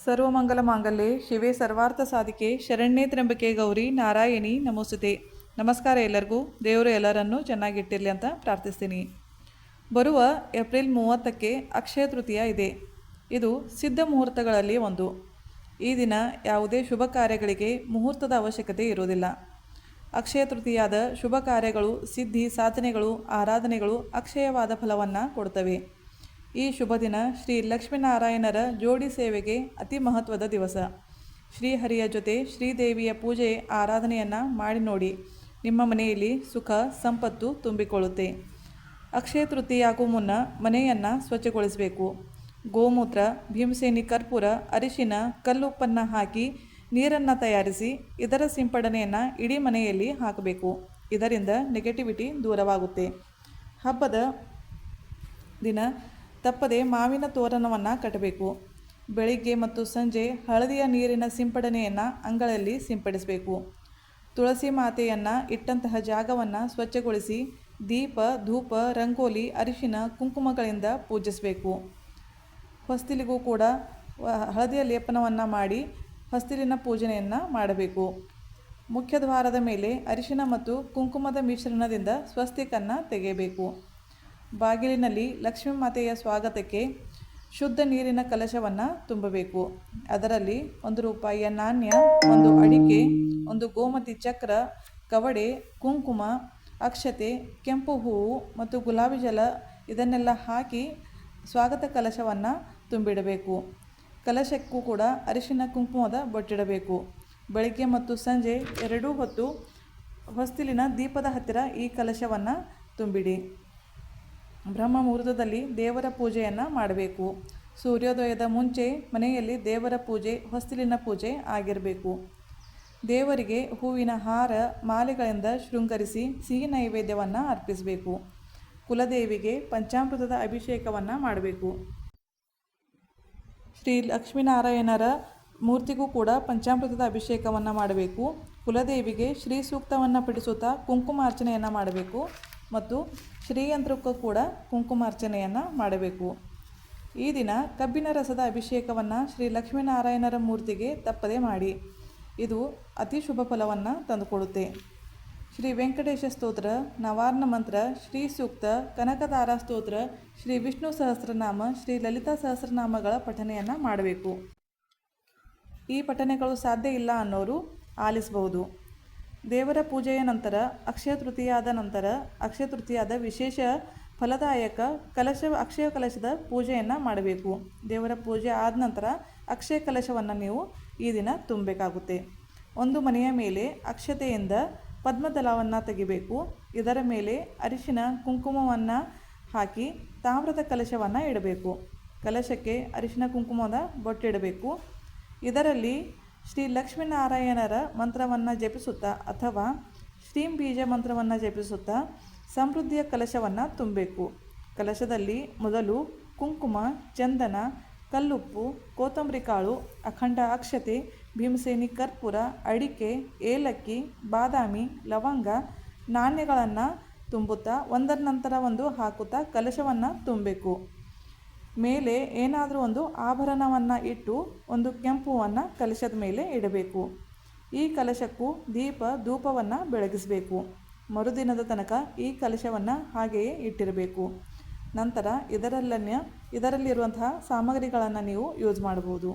ಸರ್ವಮಂಗಲ ಮಾಂಗಲ್ಯೆ ಶಿವೆ ಸರ್ವಾರ್ಥ ಸಾಧಿಕೆ ಶರಣ್ಯೇ ತ್ರ್ಯಂಬಕೆ ಗೌರಿ ನಾರಾಯಣಿ ನಮೋಸ್ತುತೆ. ನಮಸ್ಕಾರ ಎಲ್ಲರಿಗೂ. ದೇವರು ಎಲ್ಲರನ್ನೂ ಚೆನ್ನಾಗಿಟ್ಟಿರಲಿ ಅಂತ ಪ್ರಾರ್ಥಿಸ್ತೀನಿ. ಬರುವ ಏಪ್ರಿಲ್ 30ಕ್ಕೆ ಅಕ್ಷಯ ತೃತೀಯ ಇದೆ. ಇದು ಸಿದ್ಧ ಮುಹೂರ್ತಗಳಲ್ಲಿ ಒಂದು. ಈ ದಿನ ಯಾವುದೇ ಶುಭ ಕಾರ್ಯಗಳಿಗೆ ಮುಹೂರ್ತದ ಅವಶ್ಯಕತೆ ಇರುವುದಿಲ್ಲ. ಅಕ್ಷಯ ತೃತೀಯಾದ ಶುಭ ಕಾರ್ಯಗಳು, ಸಿದ್ಧಿ, ಸಾಧನೆಗಳು, ಆರಾಧನೆಗಳು ಅಕ್ಷಯವಾದ ಫಲವನ್ನು ಕೊಡ್ತವೆ. ಈ ಶುಭ ದಿನ ಶ್ರೀ ಲಕ್ಷ್ಮೀನಾರಾಯಣರ ಜೋಡಿ ಸೇವೆಗೆ ಅತಿ ಮಹತ್ವದ ದಿವಸ. ಶ್ರೀಹರಿಯ ಜೊತೆ ಶ್ರೀದೇವಿಯ ಪೂಜೆ ಆರಾಧನೆಯನ್ನು ಮಾಡಿ ನೋಡಿ. ನಿಮ್ಮ ಮನೆಯಲ್ಲಿ ಸುಖ ಸಂಪತ್ತು ತುಂಬಿಕೊಳ್ಳುತ್ತೆ. ಅಕ್ಷಯ ತೃತೀಯಾಗೂ ಮುನ್ನ ಮನೆಯನ್ನು ಸ್ವಚ್ಛಗೊಳಿಸಬೇಕು. ಗೋಮೂತ್ರ, ಭೀಮಸೇನಿ ಕರ್ಪೂರ, ಅರಿಶಿನ, ಕಲ್ಲುಪ್ಪನ್ನು ಹಾಕಿ ನೀರನ್ನು ತಯಾರಿಸಿ ಇದರ ಸಿಂಪಡಣೆಯನ್ನು ಇಡೀ ಮನೆಯಲ್ಲಿ ಹಾಕಬೇಕು. ಇದರಿಂದ ನೆಗೆಟಿವಿಟಿ ದೂರವಾಗುತ್ತೆ. ಹಬ್ಬದ ದಿನ ತಪ್ಪದೆ ಮಾವಿನ ತೋರಣವನ್ನು ಕಟ್ಟಬೇಕು. ಬೆಳಿಗ್ಗೆ ಮತ್ತು ಸಂಜೆ ಹಳದಿಯ ನೀರಿನ ಸಿಂಪಡಣೆಯನ್ನು ಅಂಗಳಲ್ಲಿ ಸಿಂಪಡಿಸಬೇಕು. ತುಳಸಿ ಮಾತೆಯನ್ನು ಇಟ್ಟಂತಹ ಜಾಗವನ್ನು ಸ್ವಚ್ಛಗೊಳಿಸಿ ದೀಪ, ಧೂಪ, ರಂಗೋಲಿ, ಅರಿಶಿನ, ಕುಂಕುಮಗಳಿಂದ ಪೂಜಿಸಬೇಕು. ಹೊಸ್ತಿಲಿಗೂ ಕೂಡ ಹಳದಿಯ ಲೇಪನವನ್ನು ಮಾಡಿ ಹೊಸ್ತಿಲಿನ ಪೂಜನೆಯನ್ನು ಮಾಡಬೇಕು. ಮುಖ್ಯ ದ್ವಾರದ ಮೇಲೆ ಅರಿಶಿನ ಮತ್ತು ಕುಂಕುಮದ ಮಿಶ್ರಣದಿಂದ ಸ್ವಸ್ತಿಕನ್ನು ತೆಗೆಯಬೇಕು. ಬಾಗಿಲಿನಲ್ಲಿ ಲಕ್ಷ್ಮೀ ಮಾತೆಯ ಸ್ವಾಗತಕ್ಕೆ ಶುದ್ಧ ನೀರಿನ ಕಲಶವನ್ನು ತುಂಬಬೇಕು. ಅದರಲ್ಲಿ 1 ರೂಪಾಯಿಯ ನಾಣ್ಯ, 1 ಅಡಿಕೆ, 1 ಗೋಮತಿ ಚಕ್ರ, ಕವಡೆ, ಕುಂಕುಮ, ಅಕ್ಷತೆ, ಕೆಂಪು ಹೂವು ಮತ್ತು ಗುಲಾಬಿ ಜಲ ಇದನ್ನೆಲ್ಲ ಹಾಕಿ ಸ್ವಾಗತ ಕಲಶವನ್ನು ತುಂಬಿಡಬೇಕು. ಕಲಶಕ್ಕೂ ಕೂಡ ಅರಿಶಿನ ಕುಂಕುಮದ ಬೊಟ್ಟಿಡಬೇಕು. ಬೆಳಗ್ಗೆ ಮತ್ತು ಸಂಜೆ 2 ಹೊತ್ತು ಹೊಸ್ತಿಲಿನ ದೀಪದ ಹತ್ತಿರ ಈ ಕಲಶವನ್ನು ತುಂಬಿಡಿ. ಬ್ರಹ್ಮ ಮುಹೂರ್ತದಲ್ಲಿ ದೇವರ ಪೂಜೆಯನ್ನು ಮಾಡಬೇಕು. ಸೂರ್ಯೋದಯದ ಮುಂಚೆ ಮನೆಯಲ್ಲಿ ದೇವರ ಪೂಜೆ, ಹೊಸ್ತಿಲಿನ ಪೂಜೆ ಆಗಿರಬೇಕು. ದೇವರಿಗೆ ಹೂವಿನ ಹಾರ, ಮಾಲೆಗಳಿಂದ ಶೃಂಗರಿಸಿ ಸಿಹಿ ನೈವೇದ್ಯವನ್ನು ಅರ್ಪಿಸಬೇಕು. ಕುಲದೇವಿಗೆ ಪಂಚಾಮೃತದ ಅಭಿಷೇಕವನ್ನು ಮಾಡಬೇಕು. ಶ್ರೀ ಲಕ್ಷ್ಮೀನಾರಾಯಣರ ಮೂರ್ತಿಗೂ ಕೂಡ ಪಂಚಾಮೃತದ ಅಭಿಷೇಕವನ್ನು ಮಾಡಬೇಕು. ಕುಲದೇವಿಗೆ ಶ್ರೀ ಸೂಕ್ತವನ್ನು ಪಠಿಸುತ್ತಾ ಕುಂಕುಮಾರ್ಚನೆಯನ್ನು ಮಾಡಬೇಕು ಮತ್ತು ಶ್ರೀಯಂತ್ರಕ್ಕೂ ಕೂಡ ಕುಂಕುಮಾರ್ಚನೆಯನ್ನು ಮಾಡಬೇಕು. ಈ ದಿನ ಕಬ್ಬಿನ ರಸದ ಅಭಿಷೇಕವನ್ನು ಶ್ರೀ ಲಕ್ಷ್ಮೀನಾರಾಯಣರ ಮೂರ್ತಿಗೆ ತಪ್ಪದೆ ಮಾಡಿ. ಇದು ಅತಿ ಶುಭ ಫಲವನ್ನು ತಂದುಕೊಡುತ್ತೆ. ಶ್ರೀ ವೆಂಕಟೇಶ ಸ್ತೋತ್ರ, ನವಾರ್ಣ ಮಂತ್ರ, ಶ್ರೀ ಸೂಕ್ತ, ಕನಕದಾರ ಸ್ತೋತ್ರ, ಶ್ರೀ ವಿಷ್ಣು ಸಹಸ್ರನಾಮ, ಶ್ರೀ ಲಲಿತಾ ಸಹಸ್ರನಾಮಗಳ ಪಠನೆಯನ್ನು ಮಾಡಬೇಕು. ಈ ಪಠನೆಗಳು ಸಾಧ್ಯ ಇಲ್ಲ ಅನ್ನೋರು ಆಲಿಸಬಹುದು. ದೇವರ ಪೂಜೆಯ ನಂತರ ಅಕ್ಷಯ ತೃತೀಯಾದ ನಂತರ ಅಕ್ಷಯ ತೃತೀಯಾದ ವಿಶೇಷ ಫಲದಾಯಕ ಅಕ್ಷಯ ಕಲಶದ ಪೂಜೆಯನ್ನು ಮಾಡಬೇಕು. ದೇವರ ಪೂಜೆ ಆದ ನಂತರ ಅಕ್ಷಯ ಕಲಶವನ್ನು ನೀವು ಈ ದಿನ ತುಂಬಬೇಕಾಗುತ್ತೆ. ಒಂದು ಮನೆಯ ಮೇಲೆ ಅಕ್ಷತೆಯಿಂದ ಪದ್ಮದಳವನ್ನು ತೆಗಿಬೇಕು. ಇದರ ಮೇಲೆ ಅರಿಶಿನ ಕುಂಕುಮವನ್ನು ಹಾಕಿ ತಾಮ್ರದ ಕಲಶವನ್ನು ಇಡಬೇಕು. ಕಲಶಕ್ಕೆ ಅರಿಶಿನ ಕುಂಕುಮದ ಬೊಟ್ಟಿಡಬೇಕು. ಇದರಲ್ಲಿ ಶ್ರೀ ಲಕ್ಷ್ಮೀನಾರಾಯಣರ ಮಂತ್ರವನ್ನು ಜಪಿಸುತ್ತಾ ಅಥವಾ ಶ್ರೀಂ ಬೀಜ ಮಂತ್ರವನ್ನು ಜಪಿಸುತ್ತಾ ಸಮೃದ್ಧಿಯ ಕಲಶವನ್ನು ತುಂಬಬೇಕು. ಕಲಶದಲ್ಲಿ ಮೊದಲು ಕುಂಕುಮ, ಚಂದನ, ಕಲ್ಲುಪ್ಪು, ಕೊತ್ತಂಬರಿ ಕಾಳು, ಅಖಂಡ ಅಕ್ಷತೆ, ಭೀಮಸೇನಿ ಕರ್ಪೂರ, ಅಡಿಕೆ, ಏಲಕ್ಕಿ, ಬಾದಾಮಿ, ಲವಂಗ, ನಾಣ್ಯಗಳನ್ನು ತುಂಬುತ್ತಾ ಒಂದರ ನಂತರ ಒಂದು ಹಾಕುತ್ತಾ ಕಲಶವನ್ನು ತುಂಬಬೇಕು. ಮೇಲೆ ಏನಾದರೂ ಒಂದು ಆಭರಣವನ್ನು ಇಟ್ಟು ಒಂದು ಕೆಂಪುವನ್ನು ಕಲಶದ ಮೇಲೆ ಇಡಬೇಕು. ಈ ಕಲಶಕ್ಕೂ ದೀಪ ಧೂಪವನ್ನು ಬೆಳಗಿಸಬೇಕು. ಮರುದಿನದ ತನಕ ಈ ಕಲಶವನ್ನು ಹಾಗೆಯೇ ಇಟ್ಟಿರಬೇಕು. ನಂತರ ಇದರಲ್ಲಿರುವಂತಹ ಸಾಮಗ್ರಿಗಳನ್ನು ನೀವು ಯೂಸ್ ಮಾಡಬಹುದು.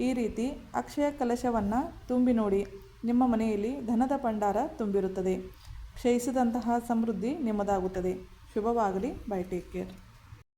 ಈ ರೀತಿ ಅಕ್ಷಯ ಕಲಶವನ್ನು ತುಂಬಿ ನೋಡಿ. ನಿಮ್ಮ ಮನೆಯಲ್ಲಿ ಧನದ ಭಂಡಾರ ತುಂಬಿರುತ್ತದೆ. ಕ್ಷಯಿಸಿದಂತಹ ಸಮೃದ್ಧಿ ನಿಮ್ಮದಾಗುತ್ತದೆ. ಶುಭವಾಗಲಿ. ಬೈ. Take care.